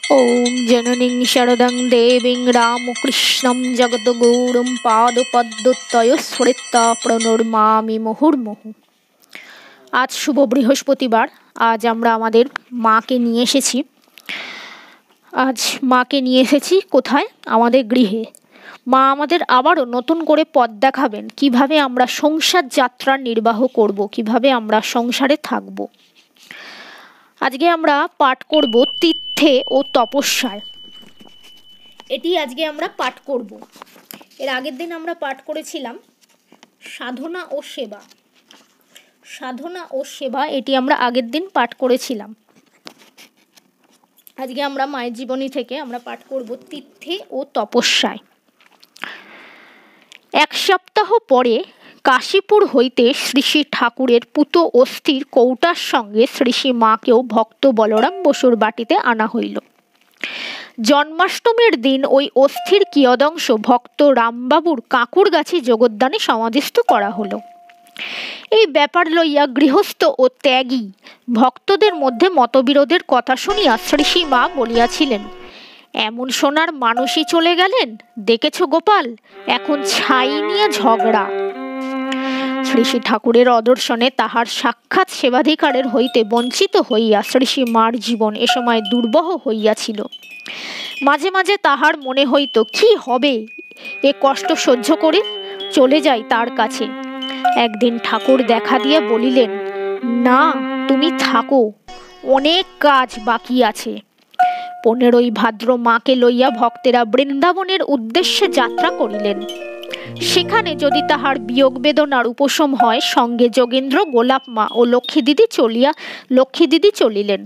ॐ जननीं शरदं देवीं रामकृष्णं जगद्गुरुं पादपद्मतयो स्मृत्वा प्रणमामि मुहुर्मुहुः। আজ শুভ বৃহস্পতিবার। আজ আমরা আমাদের মাকে নিয়ে এসেছি। কোথায়? আমাদের গৃহে। মা আমাদের আবারও নতুন করে পথ দেখাবেন, কিভাবে আমরা সংসার যাত্রা নির্বাহ করব, কিভাবে আমরা সংসারে থাকব। আজকে আমরা পাঠ করব তীর্থে ও তপস্যায়। এটি আজকে আমরা পাঠ করব। এর আগের দিন আমরা পাঠ করেছিলাম সাধনা ও সেবা। এটি আমরা আগের দিন পাঠ করেছিলাম। আজকে আমরা মায়ের জীবনী থেকে আমরা পাঠ করব তীর্থে ও তপস্যায়। এক সপ্তাহ পরে কাশীপুর হইতে শ্রী শ্রী ঠাকুরের পুত অস্থির কৌটার সঙ্গে শ্রী শ্রী মাকেও ভক্ত বলরাম বসুর বাটিতে আনা হইল। জন্মাষ্টমীর দিন ওই অস্থির কিয়দংশ ভক্ত রামবাবুর কাকুর গাছি জগদ্দানে সমাধিস্থ করা হলো। এই ব্যাপার লইয়া গৃহস্থ ও ত্যাগী ভক্তদের মধ্যে মতবিরোধের কথা শুনিয়া শ্রী শ্রী মা বলিয়াছিলেন, এমন সোনার মানুষই চলে গেলেন, দেখেছ গোপাল, এখন ছাই নিয়ে ঝগড়া। শ্রী শ্রী ঠাকুরের অদর্শনে তাহার সাক্ষাৎ সেবাধিকারের হইতে বঞ্চিত হইয়া শ্রী শ্রী মার জীবন এ সময় দুর্বহ হইয়াছিল। মাঝে মাঝে তাহার মনে হইত, কি হবে এ কষ্ট সহ্য করে, চলে যাই তার কাছে। একদিন ঠাকুর দেখা দিয়ে বলিলেন, না, তুমি থাকো, অনেক কাজ বাকি আছে। 15ই ভাদ্র মাকে লইয়া ভক্তেরা বৃন্দাবনের উদ্দেশ্যে যাত্রা করিলেন। সেখানে যদি তাহার বিয়োগ বেদনার উপশম হয়, সঙ্গে যোগেন্দ্র, গোলাপ মা ও লক্ষ্মী দিদি চলিলেন।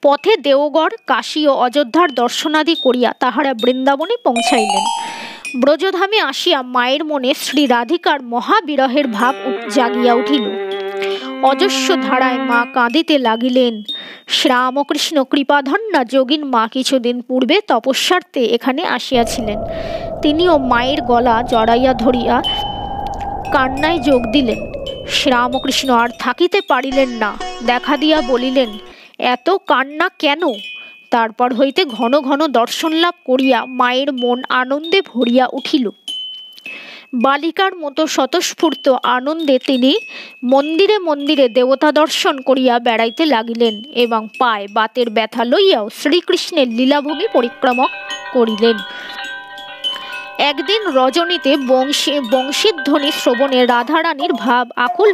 পথে দেওগড়, কাশী ও অযোধ্যার দর্শনাদি করিয়া তাহারা বৃন্দাবনে পৌঁছাইলেন। ব্রজধামে আসিয়া মায়ের মনে শ্রী রাধিকার মহাবিরহের ভাব জাগিয়া উঠিল। অজস্র ধারায় মা কাঁদিতে লাগিলেন। শ্রীরামকৃষ্ণ কৃপাধন্যা যোগিন মা কিছুদিন পূর্বে তপস্যার্থে এখানে আসিয়াছিলেন। তিনিও মায়ের গলা জড়াইয়া ধরিয়া কান্নায় যোগ দিলেন। শ্রীরামকৃষ্ণ আর থাকিতে পারিলেন না, দেখা দিয়া বলিলেন, এত কান্না কেন? তারপর হইতে ঘন ঘন দর্শন লাভ করিয়া মায়ের মন আনন্দে ভরিয়া উঠিল। বালিকার মতো স্বতঃস্ফূর্ত আনন্দে তিনি মন্দিরে মন্দিরে দেবতা দর্শন করিয়া বেড়াইতে লাগিলেন এবং পায়ে বাতের ব্যথা লইয়াও শ্রীকৃষ্ণের লীলাভূমি পরিক্রমা করিলেন। একদিন রজনীতে বংশীধ্বনি শ্রবণে রাধারানীর ভাব আকুল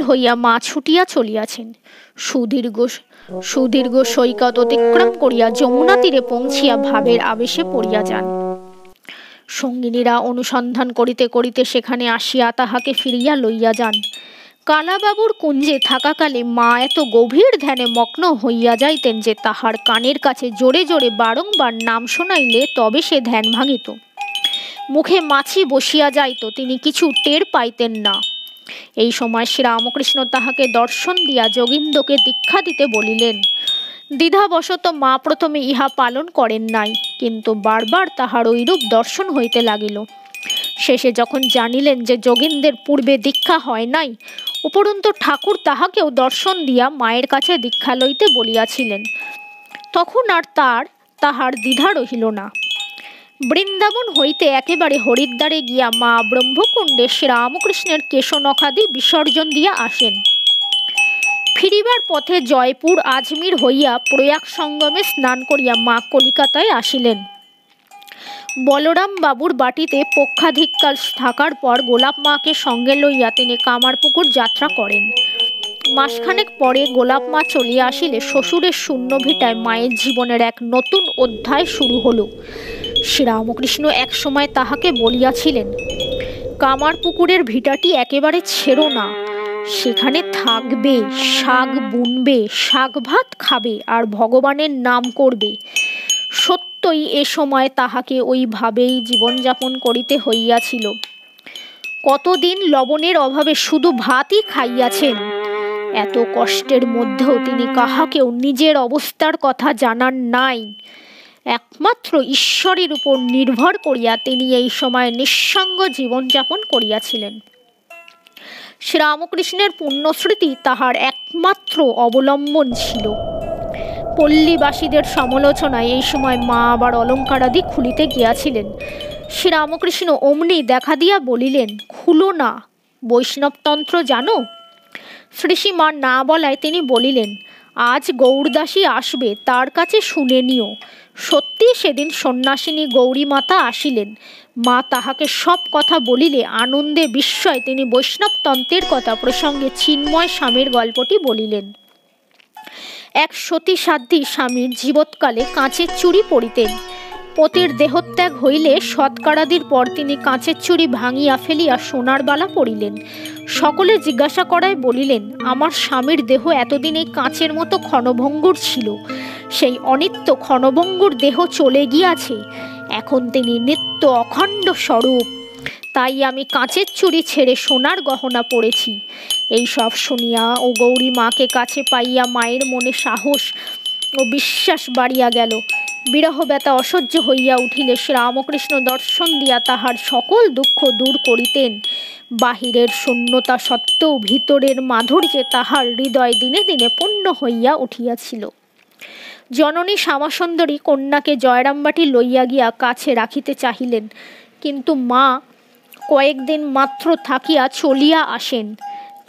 হইয়া মা ছুটিয়া চলিয়াছেন। সুদীর্ঘ সৈকত অতিক্রম করিয়া যমুনা তীরে পৌঁছিয়া ভাবের আবেশে পড়িয়া যান। সঙ্গিনীরা অনুসন্ধান করিতে করিতে সেখানে আসিয়া তাহাকে ফিরিয়া লইয়া যান। কালাবাবুর কুঞ্জে থাকাকালে মা এত গভীর ধ্যানে মগ্ন হইয়া যাইতেন যে তাহার কানের কাছে জোরে জোরে বারংবার নাম শোনাইলে তবে সে ধ্যান ভাঙিত। মুখে মাছি বসিয়া যাইত, তিনি কিছু টের পাইতেন না। এই সময় শ্রীরামকৃষ্ণ তাহাকে দর্শন দিয়া যোগীন্দ্রকে দীক্ষা দিতে বলিলেন। দ্বিধাবশত মা প্রথমে ইহা পালন করেন নাই, কিন্তু বারবার তাহার ঐরূপ দর্শন হইতে লাগিল। শেষে যখন জানিলেন যে যোগীন্দ্রের পূর্বে দীক্ষা হয় নাই, উপরন্তু ঠাকুর তাহাকেও দর্শন দিয়া মায়ের কাছে দীক্ষা লইতে বলিয়াছিলেন, তখন আর তাহার দ্বিধা রহিল না। বৃন্দাবন হইতে একেবারে হরিদ্বারে গিয়া মা ব্রহ্মকুণ্ডে শ্রীরামকৃষ্ণের কেশনখাদি বিসর্জন দিয়া আসেন। ফিরিবার পথে জয়পুর, আজমির হইয়া প্রয়াগ সঙ্গমে স্নান করিয়া মা কলিকাতায় আসিলেন। বলরাম বাবুর বাটিতে পক্ষাধিককাল থাকার পর গোলাপ মাকে সঙ্গে লইয়া তিনি কামারপুকুর যাত্রা করেন। মাসখানেক পরে গোলাপ মা চলিয়া আসিলে শ্বশুরের শূন্য ভিটায় মায়ের জীবনের এক নতুন অধ্যায় শুরু হলো। শ্রীরামকৃষ্ণ এক সময় তাহাকে বলিয়াছিলেন, কামারপুকুরের ভিটাটি একেবারে ছেড়ো না, সেখানে থাকবে, শাক বুনবে, শাক ভাত খাবে আর ভগবানের নাম করবে। সত্যই এ সময় তাহাকে ওইভাবেই জীবনযাপন করিতে হইয়াছিল। কতদিন লবণের অভাবে শুধু ভাতই খাইয়াছেন। এত কষ্টের মধ্যেও তিনি কাহাকেও নিজের অবস্থার কথা জানান নাই। একমাত্র ঈশ্বরের উপর নির্ভর করিয়া তিনি এই সময় নিঃসঙ্গ জীবনযাপন করিয়াছিলেন। শ্রীরামকৃষ্ণের পুণ্যস্মৃতি তাহার একমাত্র অবলম্বন ছিল। পল্লীবাসীদের সমালোচনায় এই সময় মা আবার অলঙ্কারাদি খুলিতে গিয়াছিলেন। শ্রীরামকৃষ্ণ অমনি দেখা দিয়া বলিলেন, খুলো না, বৈষ্ণবতন্ত্র জানো? শ্রীশ্রী মা না বলায় তিনি বলিলেন, আজ গৌরদাসী আসবে, তার কাছে শুনে নিও। সত্যি সেদিন সন্ন্যাসিনী গৌরী মাতা আসিলেন। মা তাহাকে সব কথা বলিলে আনন্দে বিস্ময়ে তিনি বৈষ্ণবতন্ত্রের কথা প্রসঙ্গে চিন্ময় স্বামীর গল্পটি বলিলেন। এক সতী সাধ্বী স্বামীর জীবৎকালে কাঁচের চুড়ি পরিতেন। পতির দেহত্যাগ হইলে সৎকারাদির পর তিনি কাঁচের চুড়ি ভাঙিয়া ফেলিয়া সোনার বালা পরিলেন। সকলে জিজ্ঞাসা করায় বলিলেন, আমার স্বামীর দেহ এতদিন এই কাঁচের মতো ক্ষণভঙ্গুর ছিল, সেই অনিত্য ক্ষণভঙ্গুর দেহ চলে গিয়াছে, এখন তিনি নিত্য অখণ্ড স্বরূপ, তাই আমি কাঁচের চুড়ি ছেড়ে সোনার গহনা পরেছি। এই সব শুনিয়া ও গৌরী মাকে কাছে পাইয়া মায়ের মনে সাহস ও বিশ্বাস বাড়িয়া গেল। বিরহ ব্যথা অসহ্য হইয়া উঠিলে শ্রীরামকৃষ্ণ দর্শন দিয়া তাহার সকল দুঃখ দূর করিতেন। বাহিরের শূন্যতা সত্ত্বেও ভিতরের মাধুর্যে তাহার হৃদয় দিনে দিনে পূর্ণ হইয়া উঠিয়াছিল। জননী শ্যামাসুন্দরী কন্যাকে জয়রামবাটি লইয়া গিয়া কাছে রাখিতে চাহিলেন, কিন্তু মা কয়েকদিন মাত্র থাকিয়া চলিয়া আসেন।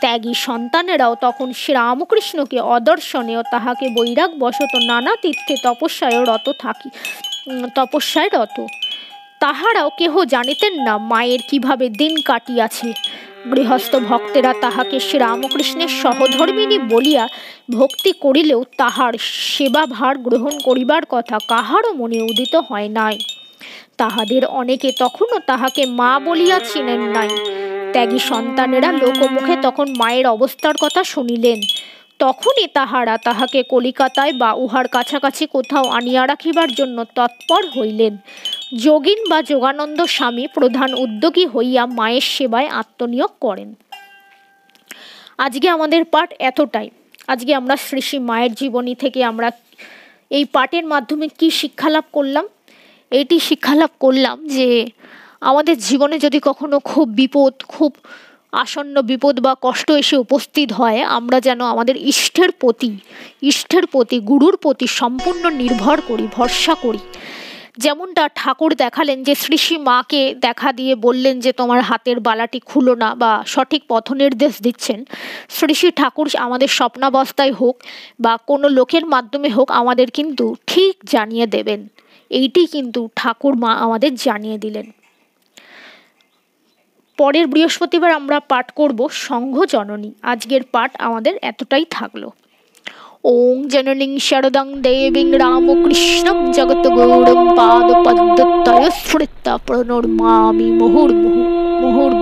ত্যাগী সন্তানেরাও তখন শ্রীরামকৃষ্ণকে অদর্শনে ও তাহাকে বৈরাগ্যবশত নানা তীর্থে তপস্যায় রত। তাহারাও কেহ জানিতেন না মায়ের কিভাবে দিন কাটিয়াছে। গৃহস্থ ভক্তেরা তাহাকে শ্রীরামকৃষ্ণের সহধর্মিণী বলিয়া ভক্তি করিলেও তাহার সেবা ভার গ্রহণ করিবার কথা কাহারও মনে উদিত হয় নাই। তাহাদের অনেকে তখনও তাহাকে মা বলিয়া চিনেন নাই। ত্যাগী সন্তানেরা লোকমুখে তখন মায়ের অবস্থার কথা শুনিলেন। তখনই তাহারা তাহাকে কলিকাতায় বা উহার কাছাকাছি কোথাও আনিয়া রাখিবার জন্য তৎপর হইলেন। যোগীন বা যোগানন্দ স্বামী প্রধান উদ্যোগী হইয়া মায়ের সেবায় আত্মনিয়োগ করেন। আজকে আমাদের পাঠ এতটাই। আজকে আমরা শ্রী শ্রী মায়ের জীবনী থেকে আমরা এই পাঠের মাধ্যমে কি শিক্ষালাভ করলাম? এইটি শিক্ষালাভ করলাম যে আমাদের জীবনে যদি কখনো খুব আসন্ন বিপদ বা কষ্ট এসে উপস্থিত হয়, আমরা যেন আমাদের ইষ্টের প্রতি গুরুর প্রতি সম্পূর্ণ নির্ভর করি, ভরসা করি। যেমনটা ঠাকুর দেখালেন যে শ্রী শ্রী মাকে দেখা দিয়ে বললেন যে তোমার হাতের বালাটি খুলো না, বা সঠিক পথ নির্দেশ দিচ্ছেন। শ্রী শ্রী ঠাকুর আমাদের স্বপ্নাবস্থায় হোক বা কোনো লোকের মাধ্যমে হোক আমাদের কিন্তু ঠিক জানিয়ে দেবেন। এইটি কিন্তু ঠাকুর মা আমাদের জানিয়ে দিলেন। পরের বৃহস্পতিবার আমরা পাঠ করব সংঘ জননী। আজকের পাঠ আমাদের এতটাই থাকলো। ওং জননীং শারদাং দেবীং রামকৃষ্ণং জগৎগৌরং পাদপদ্মতয়ঃ স্মৃত্বা প্রণমামি মুহুর্মুহুঃ।